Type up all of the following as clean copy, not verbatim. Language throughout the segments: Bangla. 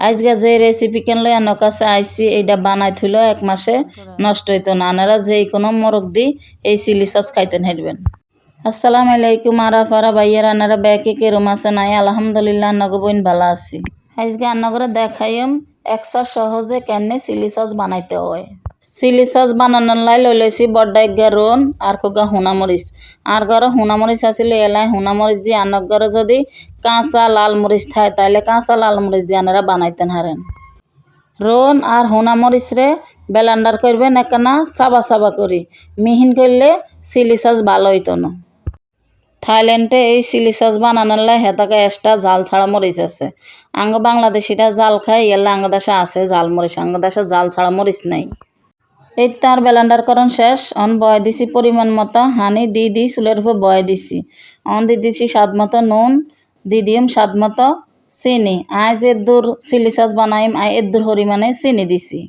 আজকে যে রেসিপি কেনলো আনার কাছে আইসি এইটা বানাই থইল 1 মাসে নষ্ট হইতো না। আনারা যে কোনো মরক দি এই চিলি সস খাইতেন হেরবেন। আসসালামু আলাইকুম আরাফারা ভাইয়ারা আনারা ব্যাকে কেরম আছে নাই আলহামদুলিল্লাহ নগবইন ভালো আছি। আজকে আন্নগরে দেখাইম একসা সহজে কেনে চিলি সস বানাইতে হয়। চিলি সস বানানোর লাই লইছি বড় একটা রোন আর কোগা হুনামরিচ আর ঘরে হুনামরিচ আছিল এলাই হুনামরিচ দিয়ে আনক ঘরে যদি কাঁচা লাল মরিচ থাকে তাইলে কাঁচা লাল মরিচ দিয়ে আনারা বানাইতেন হারেন। রোন আর হুনামরিচ রে ব্লেন্ডার করবেন একখানা সাবা সাবা করি মিহিন করলে চিলি সস ভালো হইতো না। থাইল্যান্ডে এই চিলি সস বানানোর লাই হেতাকে এক্সট্রা জাল ছাড়া মরিচ আছে। আঙ্গ বাংলাদেশিরা জাল খায় এলে আঙ্গ দেশে আছে জাল মরিচ, আঙ্গ দেশে জাল ছাড়া মরিচ নাই। এই তার ব্লেন্ডার করন শেষ অন বয় দিছি পরিমাণ মতো হানি দি চুলের উপর বয় দিছি অন দিছি স্বাদ মতো নুন দিম স্বাদ মতো চিনি। আয় যে দূর চিলি সস বানাইম আয় এদূর পরিমাণে চিনি দিছি।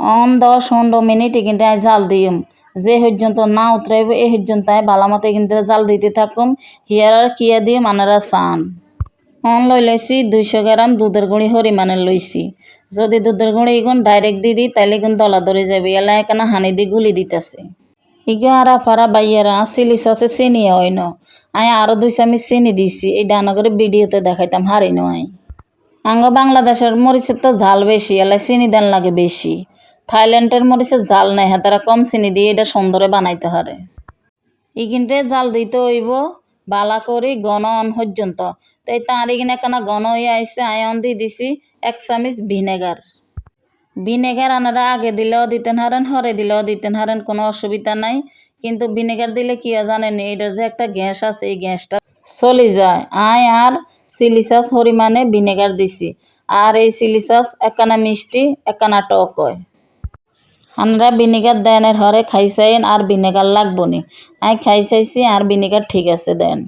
অন 10-15 মিনিট কিন্তু আয় জাল দিম যে পর্যন্ত না উতরাইব এই পর্যন্ত আয় ভালো মতো কিন্তু জাল দিতে থাকুম। হিয়ার আর কিয়া দিয়ে মানারা চান অন লইছি 200 গ্রাম দুধের গুঁড়ি পরিমাণে লইছি। যদি দুধের গুঁড়ি এগুন ডাইরেক্ট দিই তাইলে কিন্তু দলা ধরে যাবে এলা এখানে হানি দি গুলি দিতেছে। ইগো আরা ফারা বাইয়ারা চিলি সসে চিনি হয় ন আয় আরো 2 চামচ চিনি দিছি এই ডানা করে ভিডিওতে দেখাইতাম হারি নয়। আঙ্গ বাংলাদেশের মরিচের তো ঝাল বেশি এলা চিনি দেন লাগে বেশি। থাইল্যান্ডের মরিচের ঝাল নেই হ্যাঁ তারা কম চিনি দিয়ে এটা সুন্দরে বানাইতে হারে। ইগিনটে জাল দিতে হইব বালা করি ঘন অন পর্যন্ত তাই তার এখানে কেন ঘন হয়ে আইসে আয়ন দিয়ে দিছি 1 চামচ ভিনেগার। ভিনেগার আনারা আগে দিলেও দিতেন হারেন হরে দিলেও দিতেন হারেন কোনো অসুবিধা নাই, কিন্তু ভিনেগার দিলে কি হয় জানেন এটার যে একটা গ্যাস আছে এই গ্যাসটা চলে যায়। আয় আর চিলি সস পরিমাণে ভিনেগার দিছি আর এই চিলি সস একখানা মিষ্টি একখানা টক হয়। আমরা ভিনেগার দেনের হরে খাইছাইন আর ভিনেগার লাগবো নি আয় খাইছাইছি আর ভিনেগার ঠিক আছে দেন।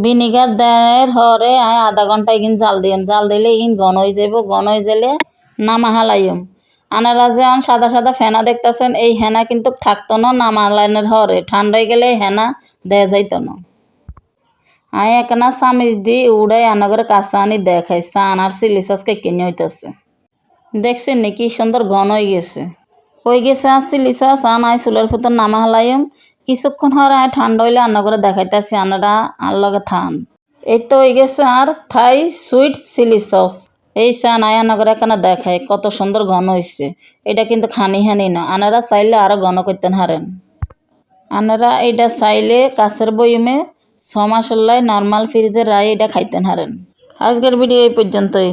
ভিনেগার দেনের হরে আয় আধা ঘন্টা ইগিন জাল দিন জাল দিলে ইন ঘন হয়ে যাব ঘন হয়ে গেলে নামা হালাইম। আনারা যে সাদা সাদা ফেনা দেখতেছেন এই হেনা কিন্তু থাকতো না নামালাইনের হরে ঠান্ডা হয়ে গেলে হেনা দেয়া যাইতো না। আয় একনা চামিচ দি উড়াই আনাগরে কাঁচা আনি দেখাই চান আর চিলি সস কেকিনি হইতেছে দেখছেন নি কি সুন্দর ঘন হয়ে গেছে আর চিলি সস আন আয় চুলের ফুতর নামা হালাইম কিছুক্ষণ হরে আয় ঠান্ডা হইলে আন্না করে দেখাইতেছি আনারা আর লগে থান। এই তো হয়ে গেছে আর থাই সুইট চিলি সস এই চান আয় আনাগরে কেন দেখায় কত সুন্দর ঘন হয়েছে। এটা কিন্তু খানি হানি না আনারা চাইলে আরো ঘন করতেন হারেন। আনারা এটা চাইলে কাছের বয়মে 6 মাস নর্মাল ফ্রিজে রাই এটা খাইতেন হারেন। আজকের ভিডিও এই পর্যন্তই।